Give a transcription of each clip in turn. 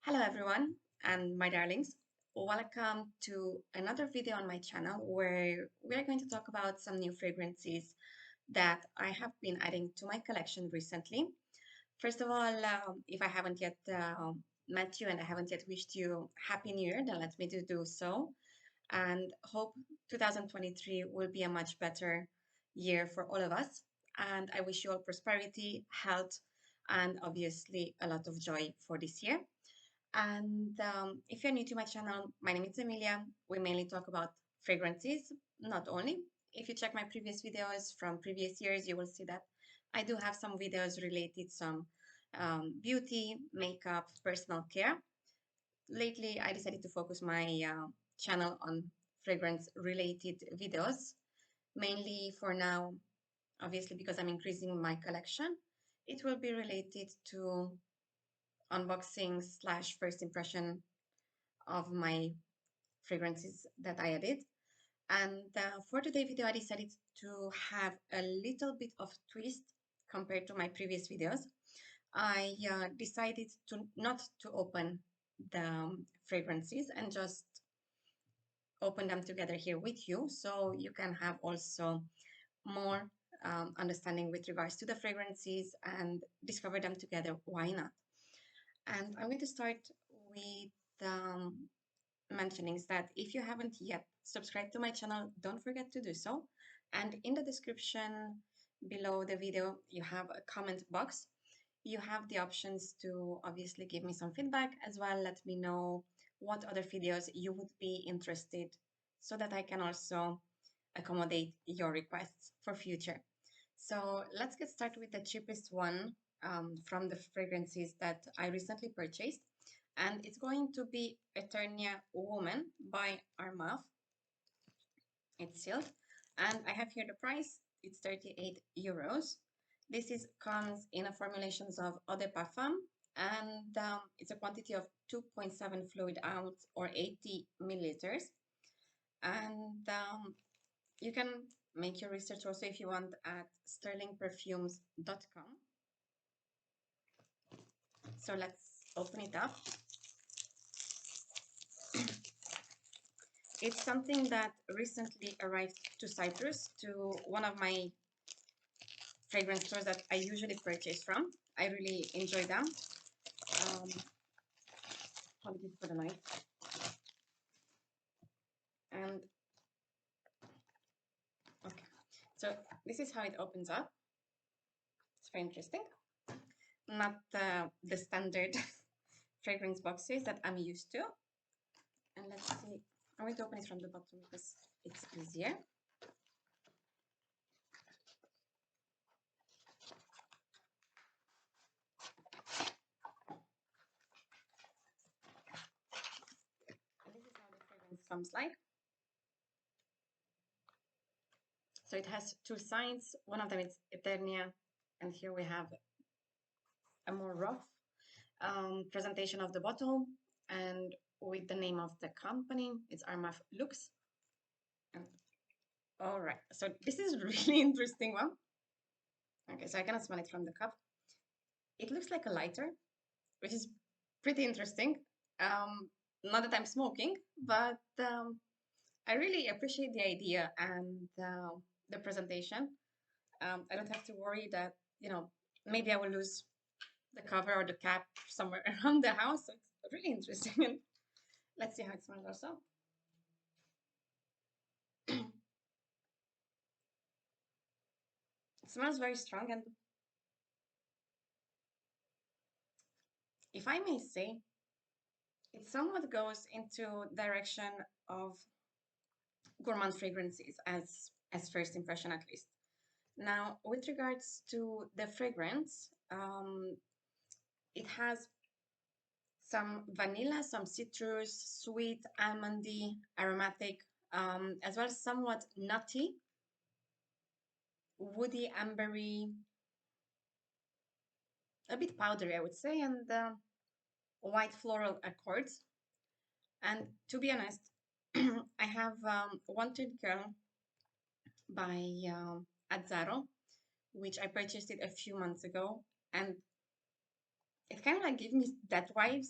Hello everyone and my darlings. Welcome to another video on my channel where we are going to talk about some new fragrances that I have been adding to my collection recently. First of all, if I haven't yet met you and I haven't yet wished you Happy New Year, then let me do so and hope 2023 will be a much better year for all of us. And I wish you all prosperity, health, and obviously a lot of joy for this year. And if you're new to my channel, my name is Emilia. We mainly talk about fragrances, not only. If you check my previous videos from previous years, you will see that I do have some videos related some beauty, makeup, personal care. Lately, I decided to focus my channel on fragrance related videos, mainly for now, obviously because I'm increasing my collection. It will be related to unboxing slash first impression of my fragrances that I added. And for today's video, I decided to have a little bit of twist compared to my previous videos. I decided to not to open the fragrances and just open them together here with you, so you can have also more understanding with regards to the fragrances and discover them together. Why not? And I'm going to start with mentioning is that if you haven't yet subscribed to my channel, don't forget to do so. And in the description below the video, you have a comment box. You have the options to obviously give me some feedback as well. Let me know what other videos you would be interested so that I can also accommodate your requests for future. So let's get started with the cheapest one from the fragrances that I recently purchased. And it's going to be Eternia Woman by Armaf. It's sealed. And I have here the price. It's 38 euros. This is comes in a formulations of Eau de Parfum, and it's a quantity of 2.7 fluid ounce or 80 milliliters. And you can make your research also if you want at sterlingperfumes.com. So let's open it up. It's something that recently arrived to Cyprus, to one of my fragrance stores that I usually purchase from. I really enjoy them. Apologies for the noise. And okay, so this is how it opens up. It's very interesting. Not the standard fragrance boxes that I'm used to. And let's see. I'm going to open it from the bottom because it's easier. And this is how the fragrance comes like. So it has two sides. One of them is Eternia, and here we have a more rough presentation of the bottle, and with the name of the company, it's Armaf Lux. And, all right, so this is really interesting one. Okay, so I cannot smell it from the cup. It looks like a lighter, which is pretty interesting. Not that I'm smoking, but I really appreciate the idea and the presentation. I don't have to worry that, maybe I will lose the cover or the cap somewhere around the house. So it's really interesting. And let's see how it smells also. It smells very strong, and if I may say, it somewhat goes into direction of gourmand fragrances as first impression, at least. Now, with regards to the fragrance, it has some vanilla, some citrus, sweet, almondy, aromatic, as well as somewhat nutty, woody, ambery, a bit powdery, I would say, and white floral accords. And to be honest, I have Wanted Girl by Azzaro, which I purchased a few months ago, and it kind of like gives me that vibes.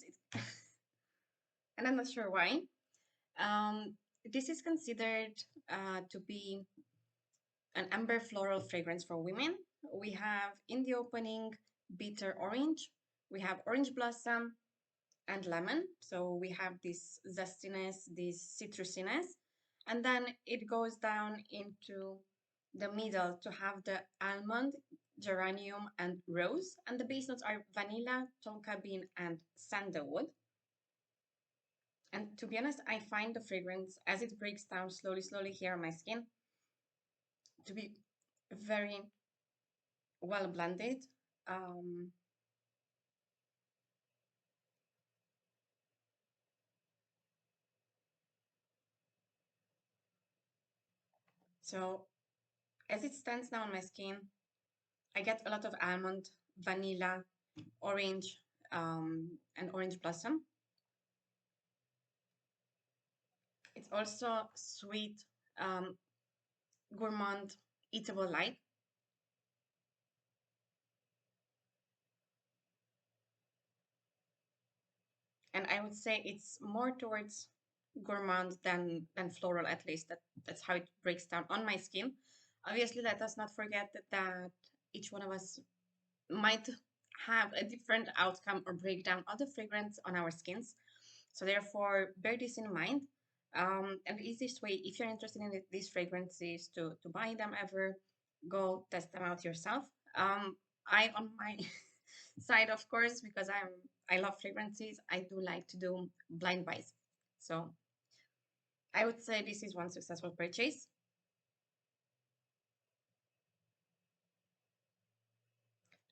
and I'm not sure why. Um, this is considered to be an amber floral fragrance for women. We have in the opening bitter orange, we have orange blossom and lemon. So we have this zestiness, this citrusiness, and then it goes down into the middle to have the almond, geranium, and rose. And the base notes are vanilla, tonka bean, and sandalwood. And to be honest, I find the fragrance as it breaks down slowly, slowly here on my skin to be very well blended. Um, so as it stands now on my skin, I get a lot of almond, vanilla, orange, and orange blossom. It's also sweet, um, gourmand, eatable light. And I would say it's more towards gourmand than floral, at least. That's how it breaks down on my skin. Obviously, let us not forget that each one of us might have a different outcome or breakdown of the fragrance on our skins. So therefore, bear this in mind. And the easiest way, if you're interested in these fragrances, to buy them ever, go test them out yourself. I, on my side, of course, because I love fragrances, I do like to do blind buys. So I would say this is one successful purchase.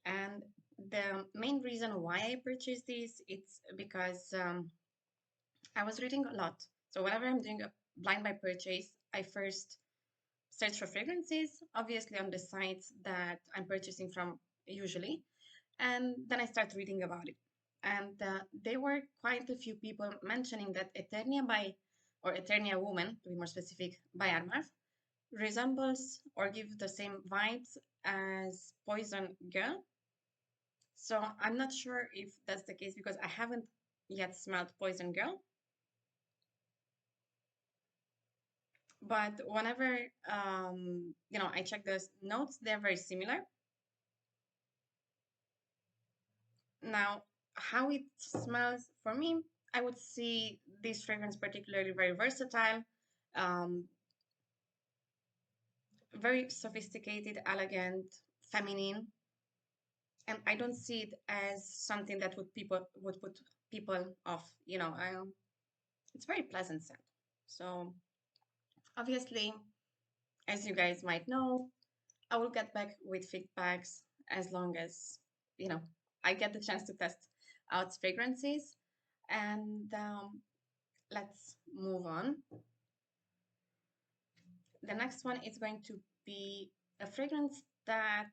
And the main reason why I purchased these, it's because I was reading a lot. So whenever I'm doing a blind buy purchase, I first search for fragrances, obviously on the sites that I'm purchasing from usually, and then I start reading about it. And there were quite a few people mentioning that Eternia by, or Eternia Woman, to be more specific, by Armaf, resembles or gives the same vibes as Poison Girl. So I'm not sure if that's the case because I haven't yet smelled Poison Girl. But whenever I check the notes, they're very similar. Now, how it smells for me, I would see this fragrance particularly very versatile, um, very sophisticated, elegant, feminine, and I don't see it as something that would put people off. It's very pleasant scent. So obviously, as you guys might know, I will get back with feedbacks as long as you know I get the chance to test out fragrances. And let's move on. The next one is going to be a fragrance that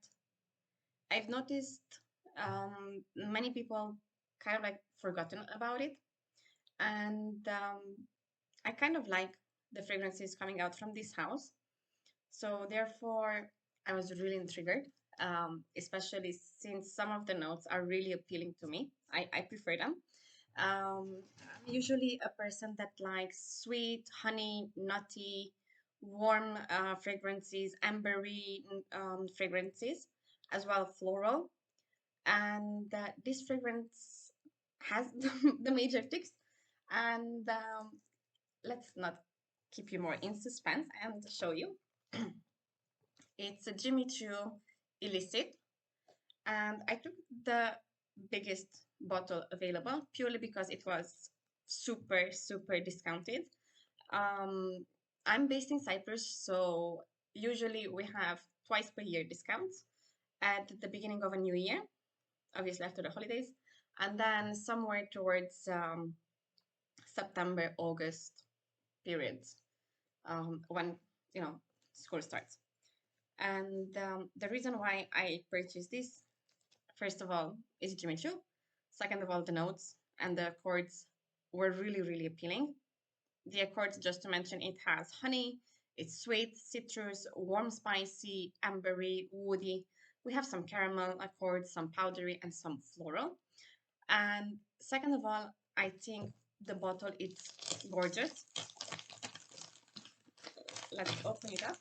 I've noticed many people kind of like forgotten about it. And I kind of like the fragrances coming out from this house. So therefore, I was really intrigued, especially since some of the notes are really appealing to me. I prefer them. I'm usually a person that likes sweet, honey, nutty, warm fragrances, ambery fragrances, as well floral. And this fragrance has the major ticks. And let's not keep you more in suspense and show you. It's a Jimmy Choo Illicit, and I took the biggest bottle available purely because it was super, super discounted. Um, I'm based in Cyprus, so usually we have twice per year discounts at the beginning of a new year, obviously after the holidays, and then somewhere towards September, August periods when school starts. And the reason why I purchased this, first of all, is Jimmy Choo. Second of all, the notes and the accords were really, really appealing. The accords, just to mention, it has honey, it's sweet, citrus, warm, spicy, ambery, woody. We have some caramel accords, some powdery, and some floral. And second of all, I think the bottle, it's gorgeous. Let's open it up.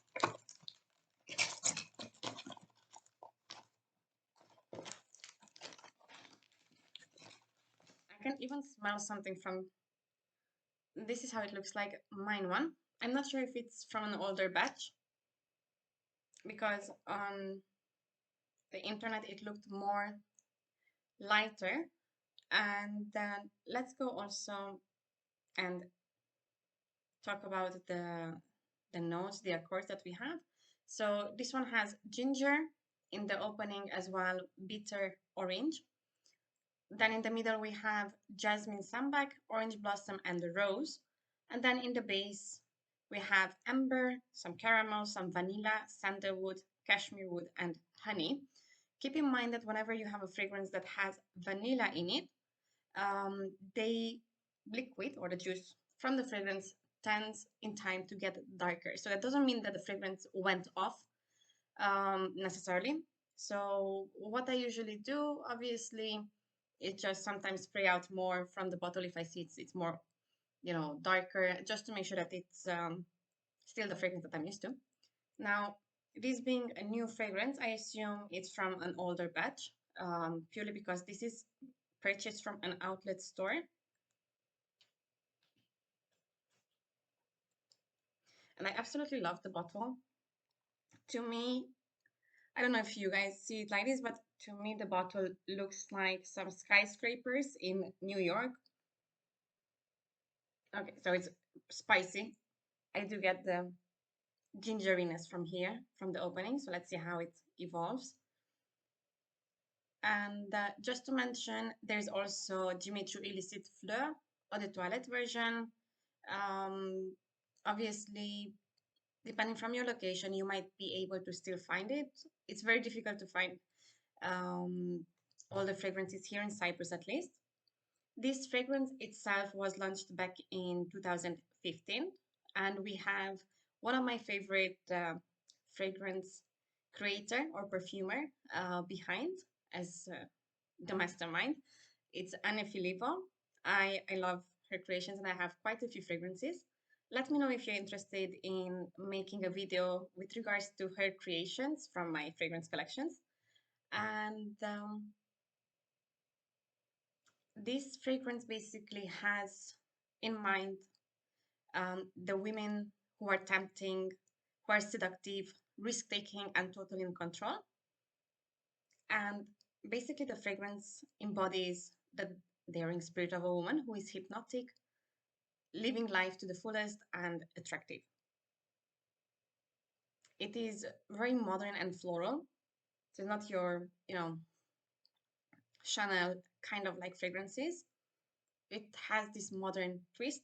I can even smell something from, this is how it looks like, mine one. I'm not sure if it's from an older batch, because on the internet it looked more lighter. And then let's go also and talk about the notes, the accords that we have. So this one has ginger in the opening as well, bitter orange. Then in the middle we have jasmine sambac, orange blossom, and the rose. And then in the base we have amber, some caramel, some vanilla, sandalwood, cashmere wood, and honey. Keep in mind that whenever you have a fragrance that has vanilla in it, they liquid or the juice from the fragrance tends in time to get darker. So that doesn't mean that the fragrance went off necessarily. So what I usually do, obviously, is just sometimes spray out more from the bottle if I see it's more, darker, just to make sure that it's still the fragrance that I'm used to. Now, this being a new fragrance, I assume it's from an older batch, purely because this is purchased from an outlet store. And I absolutely love the bottle. To me, I don't know if you guys see it like this, but to me, the bottle looks like some skyscrapers in New York. Okay, so it's spicy. I do get the gingeriness from here, from the opening. So let's see how it evolves. And just to mention, there's also Givenchy Illicit Fleur, or the toilet version. Um, Obviously, depending from your location, you might be able to still find it. It's very difficult to find um, all the fragrances here in Cyprus, at least. This fragrance itself was launched back in 2015, and we have one of my favorite fragrance creator or perfumer behind as the mastermind. It's Anne Filippo. I love her creations and I have quite a few fragrances. Let me know if you're interested in making a video with regards to her creations from my fragrance collections. And this fragrance basically has in mind the women who are tempting, who are seductive, risk taking, and totally in control. And basically, the fragrance embodies the daring spirit of a woman who is hypnotic, living life to the fullest, and attractive. It is very modern and floral. So, not your, Chanel kind of like fragrances. It has this modern twist.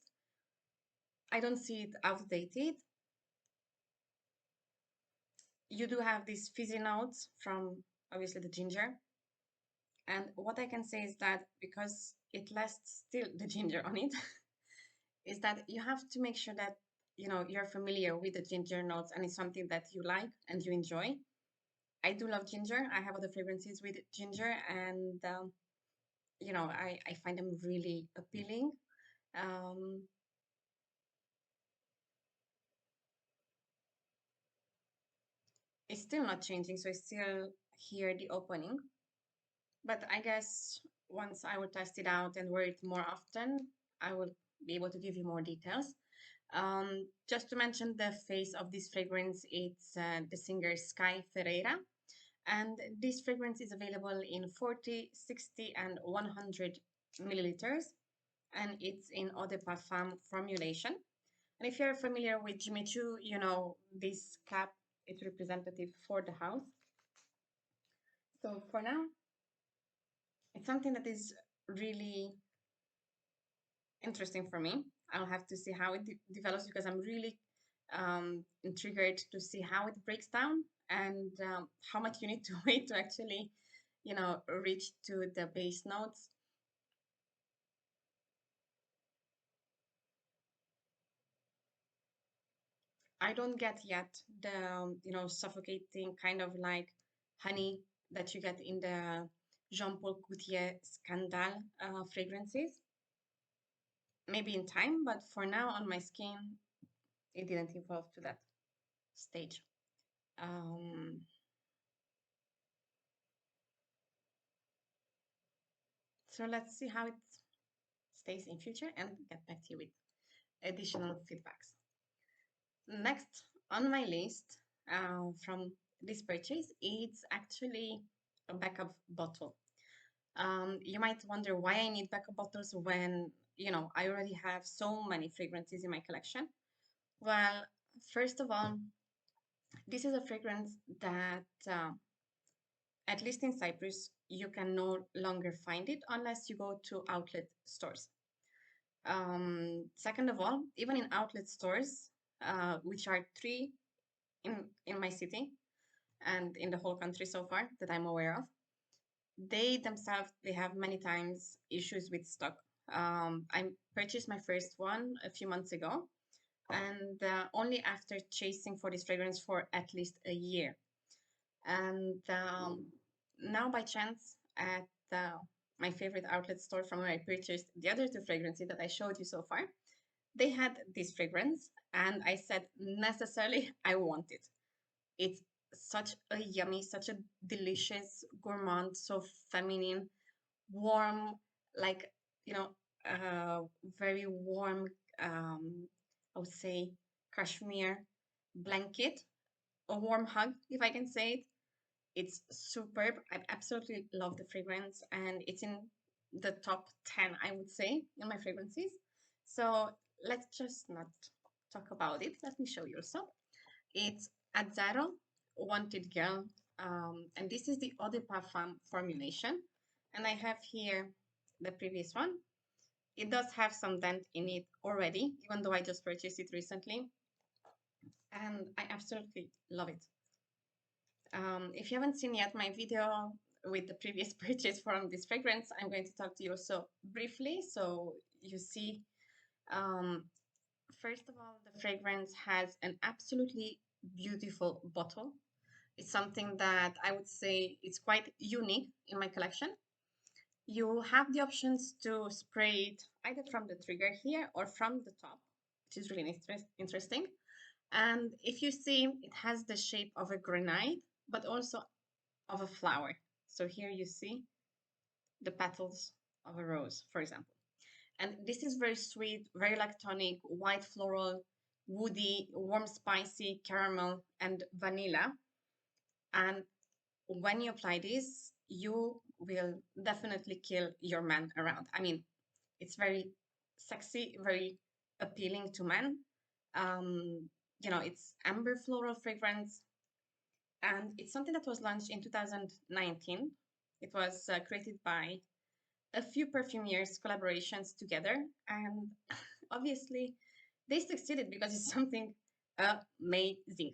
I don't see it outdated. You do have these fizzy notes from obviously the ginger. And what I can say is that because it lasts still the ginger on it, is that you have to make sure that you're familiar with the ginger notes and it's something that you like and you enjoy. I do love ginger. I have other fragrances with ginger, and I find them really appealing. Um, it's still not changing, so it's still here the opening. But I guess once I will test it out and wear it more often, I will be able to give you more details. Just to mention the face of this fragrance, it's the singer Sky Ferreira. And this fragrance is available in 40, 60, and 100 milliliters. And it's in eau de parfum formulation. And if you're familiar with Jimmy Choo, you know this cap is representative for the house. So for now, it's something that is really interesting for me. I'll have to see how it develops because I'm really intrigued to see how it breaks down and how much you need to wait to actually, reach to the base notes. I don't get yet the, suffocating kind of like honey that you get in the Jean Paul Gaultier Scandal fragrances. maybe in time, but for now on my skin, it didn't evolve to that stage. Um, so let's see how it stays in future and get back to you with additional feedbacks. Next on my list from this purchase, it's actually a backup bottle. You might wonder why I need backup bottles when, I already have so many fragrances in my collection. Well, first of all, this is a fragrance that, at least in Cyprus, you can no longer find it unless you go to outlet stores. Second of all, even in outlet stores, which are three in my city and in the whole country so far that I'm aware of, they themselves they have many times issues with stock. I purchased my first one a few months ago, and only after chasing for this fragrance for at least a year. And now, by chance, at my favorite outlet store from where I purchased the other two fragrances that I showed you so far, they had this fragrance, and I said, necessarily, I want it. It's such a yummy, such a delicious gourmand, so feminine, warm, like, you know, very warm, I would say, cashmere blanket, a warm hug, if I can say it. It's superb. I absolutely love the fragrance, and it's in the top 10, I would say, in my fragrances. So let's just not talk about it. Let me show you also. It's Azzaro Wanted Girl, and this is the Eau de Parfum formulation. And I have here the previous one. It does have some dent in it already, even though I just purchased it recently, and I absolutely love it. If you haven't seen yet my video with the previous purchase from this fragrance, I'm going to talk to you also briefly so you see. Um, First of all, the fragrance has an absolutely beautiful bottle. It's something that I would say is quite unique in my collection. You have the options to spray it either from the trigger here or from the top, which is really interesting. And if you see, it has the shape of a grenade, but also of a flower. So here you see the petals of a rose, for example. And this is very sweet, very lactonic, white floral, woody, warm, spicy, caramel, and vanilla. And when you apply this, you will definitely kill your man around. I mean, it's very sexy, very appealing to men. Um, it's amber floral fragrance, and it's something that was launched in 2019. It was created by a few perfumiers collaborations together, and obviously they succeeded because it's something amazing.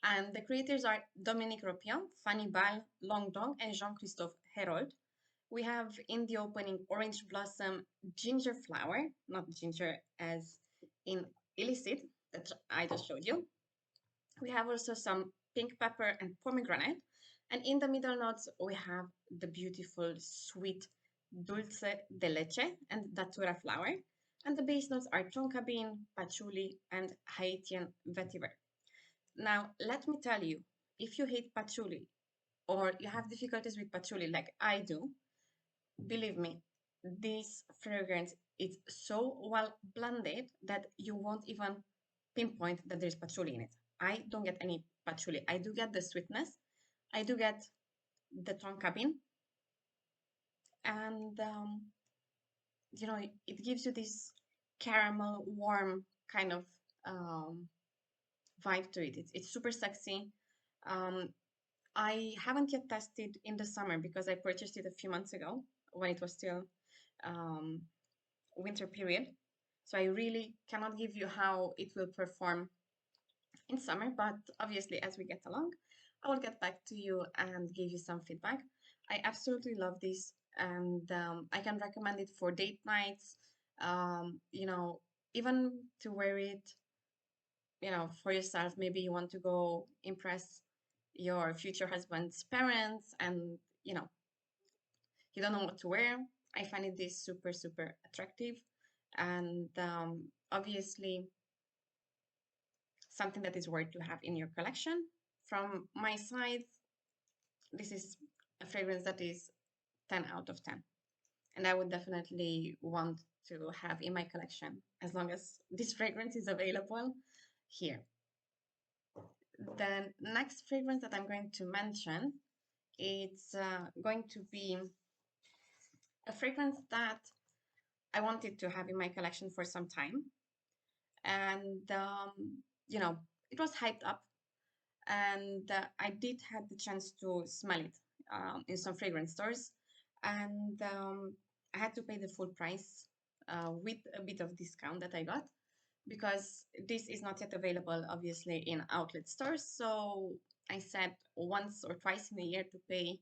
And the creators are Dominique Ropian, Fanny Ball, Long Dong, and Jean-Christophe Herold. We have in the opening orange blossom, ginger flower, not ginger as in Illicit that I just showed you. We have also some pink pepper and pomegranate. And in the middle notes, we have the beautiful, sweet dulce de leche and datura flower. And the base notes are tonka bean, patchouli, and Haitian vetiver. Now, let me tell you, if you hate patchouli or you have difficulties with patchouli like I do, believe me, this fragrance is so well blended that you won't even pinpoint that there's patchouli in it. I don't get any patchouli. I do get the sweetness. I do get the tonka bean, and it gives you this caramel, warm kind of um, vibe to it. It's super sexy. Um, I haven't yet tested in the summer because I purchased it a few months ago when it was still um, winter period. So I really cannot give you how it will perform in summer, but obviously as we get along, I will get back to you and give you some feedback. I absolutely love this, and I can recommend it for date nights, even to wear it, for yourself. Maybe you want to go impress your future husband's parents and, you don't know what to wear. I find it this super, super attractive. and obviously something that is worth to have in your collection. From my side, this is a fragrance that is 10 out of 10. And I would definitely want to have in my collection as long as this fragrance is available here. The next fragrance that I'm going to mention, it's going to be a fragrance that I wanted to have in my collection for some time. And, you know, it was hyped up, and I did have the chance to smell it in some fragrance stores, and I had to pay the full price with a bit of discount that I got because this is not yet available, obviously, in outlet stores. So I said once or twice in a year to pay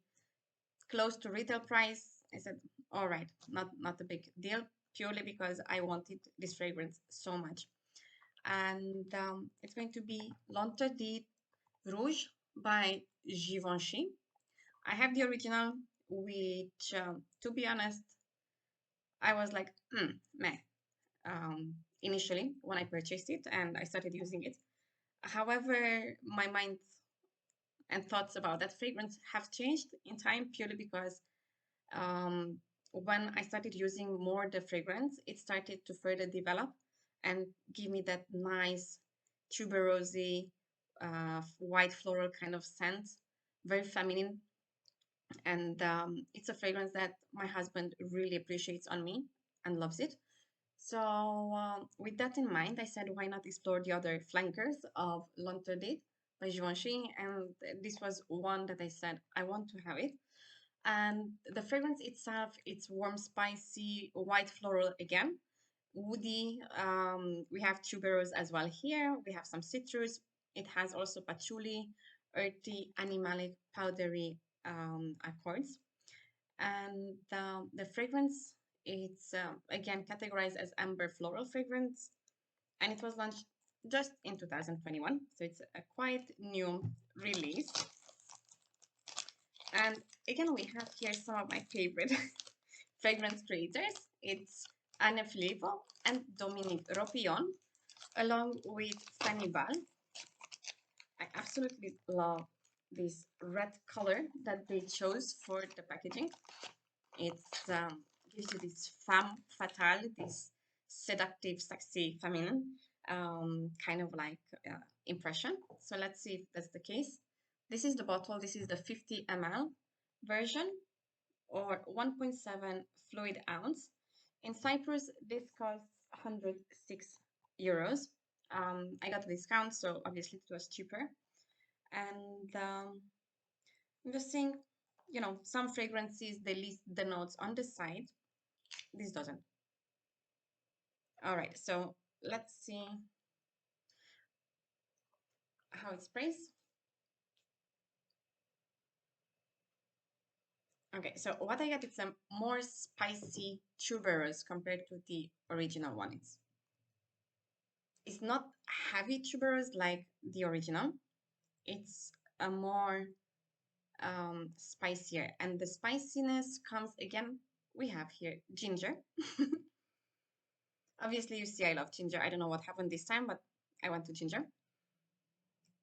close to retail price. I said, all right, not a big deal, purely because I wanted this fragrance so much. And it's going to be L'Interdit Rouge by Givenchy. I have the original, which, to be honest, I was like, meh, initially when I purchased it and I started using it. However, my mind and thoughts about that fragrance have changed in time purely because um, when I started using more the fragrance, it started to further develop and give me that nice tuberosy, white floral kind of scent, very feminine. And it's a fragrance that my husband really appreciates on me and loves it. So, with that in mind, I said, why not explore the other flankers of L'Interdit by Givenchy? And this was one that I said, I want to have it. And the fragrance itself, it's warm, spicy, white floral again, woody. We have tuberose as well here. We have some citrus. It has also patchouli, earthy, animalic, powdery accords. And the fragrance, it's again categorized as amber floral fragrance, and it was launched just in 2021. So it's a quite new release. And again, we have here some of my favorite fragrance creators. It's Anne Filippo and Dominique Ropillon, along with Fanny Val. I absolutely love this red color that they chose for the packaging. It's gives you this femme fatale, this seductive, sexy, feminine kind of like impression. So let's see if that's the case. This is the bottle. This is the 50 ml version, or 1.7 fluid ounce. In Cyprus, this costs 106 euros. I got a discount, so obviously it was cheaper. And I'm just saying, some fragrances, they list the notes on the side. This doesn't. All right, so let's see how it sprays. Okay, so what I got is a more spicy tuberose compared to the original one. It's not heavy tuberose like the original. It's a more spicier, and the spiciness comes again. We have here ginger. Obviously, you see, I love ginger. I don't know what happened this time, but I went to ginger.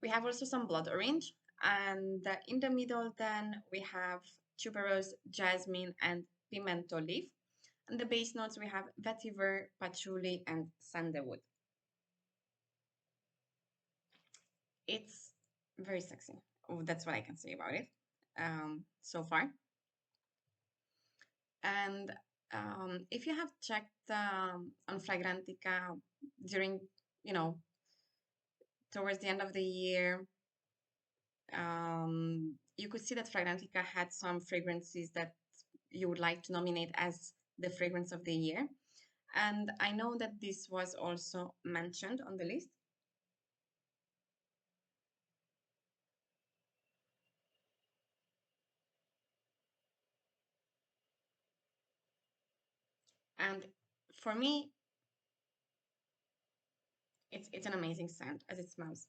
We have also some blood orange, and in the middle, then we have tuberose, jasmine, and pimento leaf. And the base notes we have vetiver, patchouli, and sandalwood. It's very sexy. Oh, that's what I can say about it so far. And if you have checked on Fragrantica during, you know, towards the end of the year, you could see that Fragrantica had some fragrances that you would like to nominate as the fragrance of the year. And I know that this was also mentioned on the list. And for me, it's an amazing scent as it smells.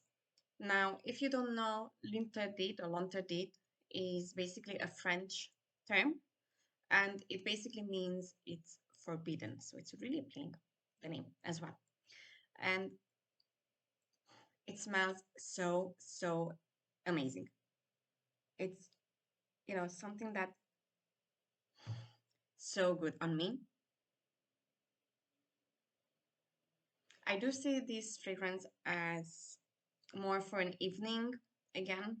Now, if you don't know, l'interdit or l'interdit is basically a French term, and it basically means it's forbidden. So it's really appealing. the name as well. And it smells so, so amazing. It's, something that so good on me. I do see this fragrance as more for an evening. Again,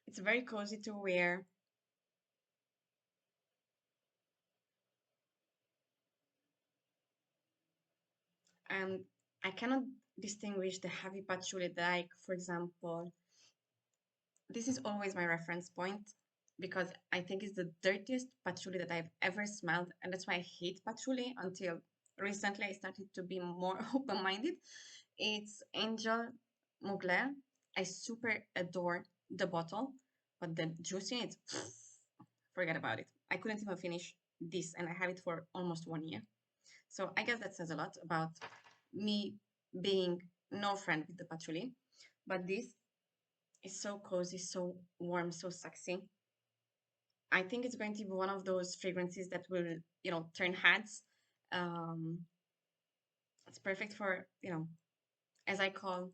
it's very cozy to wear. And I cannot distinguish the heavy patchouli, like, for example, this is always my reference point because I think it's the dirtiest patchouli that I've ever smelled. And that's why I hate patchouli until recently I started to be more open-minded. It's Angel Mugler. I super adore the bottle, but the juice in it, forget about it. I couldn't even finish this, and I have it for almost 1 year. So I guess that says a lot about me being no friend with the patchouli. But this is so cozy, so warm, so sexy. I think it's going to be one of those fragrances that will, turn heads. Um, it's perfect for, as I call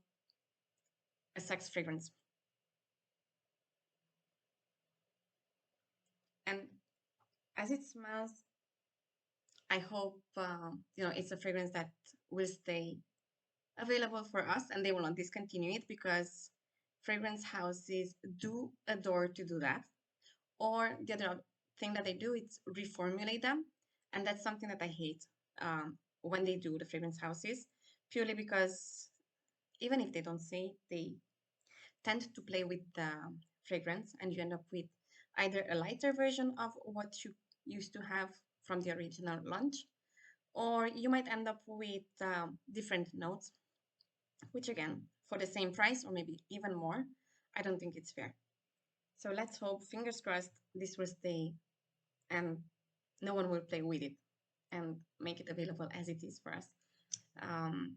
a sex fragrance. And as it smells, I hope, it's a fragrance that will stay available for us and they will not discontinue it because fragrance houses do adore to do that. Or the other thing that they do is reformulate them. And that's something that I hate when they do the fragrance houses, purely because even if they don't say, they tend to play with the fragrance and you end up with either a lighter version of what you used to have from the original launch, or you might end up with different notes, which again, for the same price or maybe even more, I don't think it's fair. So let's hope, fingers crossed, this will stay and no one will play with it and make it available as it is for us. Um,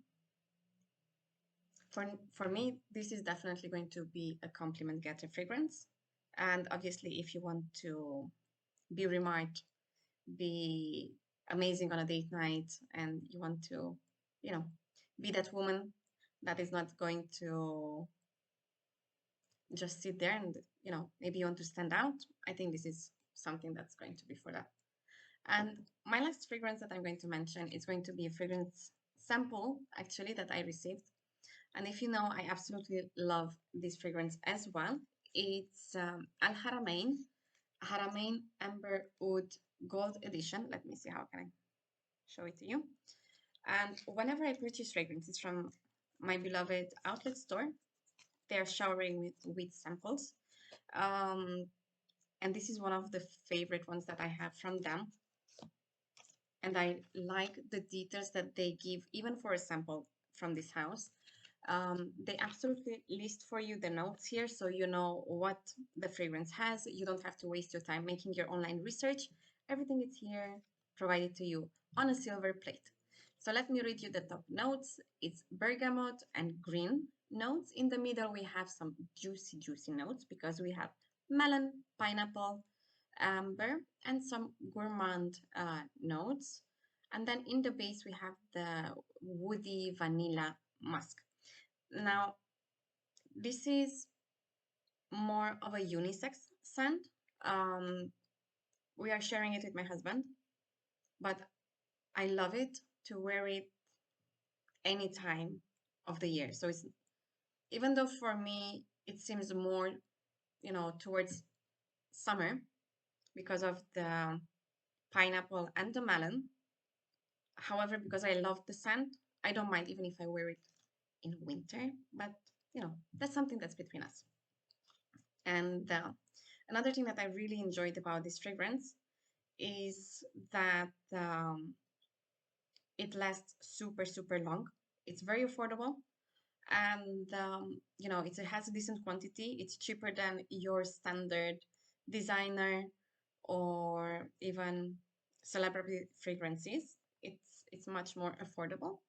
for me, this is definitely going to be a compliment getter fragrance. And obviously, if you want to be remarked, be amazing on a date night, and you want to, you know, be that woman that is not going to just sit there and, maybe you want to stand out, I think this is something that's going to be for that. And my last fragrance that I'm going to mention is going to be a fragrance sample, actually, that I received. And if you know, I absolutely love this fragrance as well. It's Al Haramain, Haramain Amber Oud Gold Edition. Let me see how can I show it to you. And whenever I purchase fragrances from my beloved outlet store, they're showering with samples. Um, and this is one of the favorite ones that I have from them. And I like the details that they give, even for a sample from this house. They absolutely list for you the notes here so you know what the fragrance has. You don't have to waste your time making your online research. Everything is here provided to you on a silver plate. So let me read you the top notes. It's bergamot and green notes. In the middle, we have some juicy, juicy notes because we have melon, pineapple, amber, and some gourmand notes. And then in the base, we have the woody vanilla musk. Now, this is more of a unisex scent. Um, we are sharing it with my husband, but I love it to wear it any time of the year. So it's, even though for me it seems more, towards summer because of the pineapple and the melon. However, because I love the scent, I don't mind even if I wear it in winter. But that's something that's between us. And another thing that I really enjoyed about this fragrance is that it lasts super, super long. It's very affordable. And, it has a decent quantity. It's cheaper than your standard designer or even celebrity fragrances. It's much more affordable.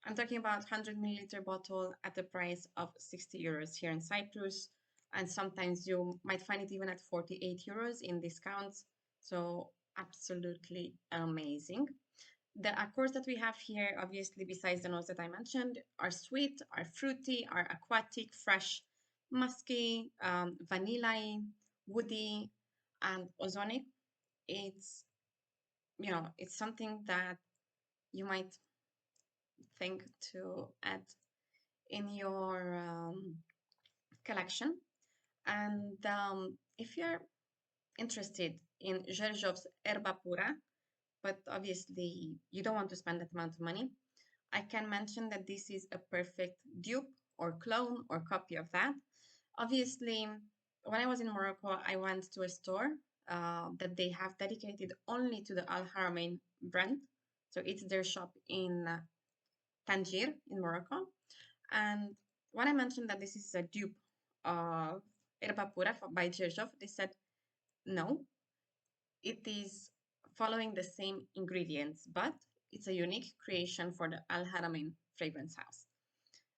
I'm talking about 100 milliliter bottle at the price of 60 euros here in Cyprus. And sometimes you might find it even at 48 euros in discounts. So absolutely amazing. The accords that we have here, obviously, besides the notes that I mentioned, are sweet, are fruity, are aquatic, fresh, musky, vanilla, woody, and ozonic. It's, it's something that you might think to add in your collection. And if you're interested in Gerjov's Erba Pura, but obviously you don't want to spend that amount of money, I can mention that this is a perfect dupe or clone or copy of that. Obviously, when I was in Morocco, I went to a store that they have dedicated only to the Al Haramain brand. So it's their shop in Tangier in Morocco. And when I mentioned that this is a dupe of Erba Pura by Gerjov, they said no, it is following the same ingredients, but it's a unique creation for the Al Haramain fragrance house.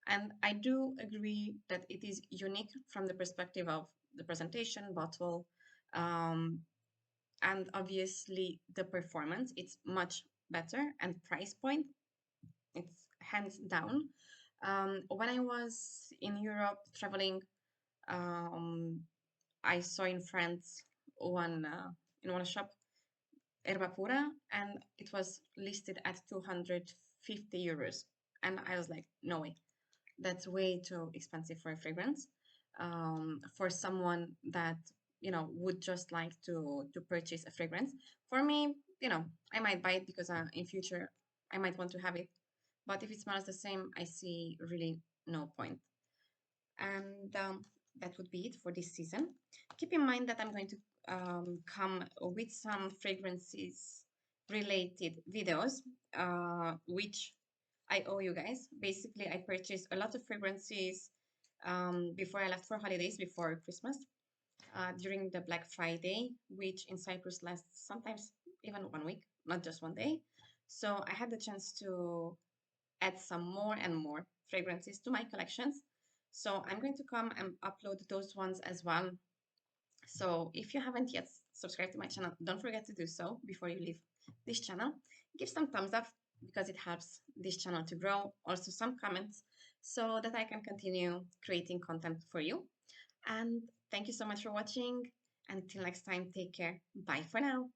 And I do agree that it is unique from the perspective of the presentation, bottle, um, and obviously the performance. It's much better, and price point, it's hands down. When I was in Europe traveling, um, I saw in France one in one shop Erba Pura, and it was listed at 250 euros. And I was like, no way, that's way too expensive for a fragrance. For someone that, would just like to purchase a fragrance. For me, I might buy it because in future I might want to have it. But if it smells the same, I see really no point. And that would be it for this season. Keep in mind that I'm going to come with some fragrances related videos, which I owe you guys. Basically, I purchased a lot of fragrances before I left for holidays, before Christmas, during the Black Friday, which in Cyprus lasts sometimes even 1 week, not just one day. So I had the chance to add some more and more fragrances to my collections. So I'm going to come and upload those ones as well. So if you haven't yet subscribed to my channel, don't forget to do so before you leave this channel. Give some thumbs up because it helps this channel to grow. Also some comments so that I can continue creating content for you. And thank you so much for watching. Until next time, take care. Bye for now.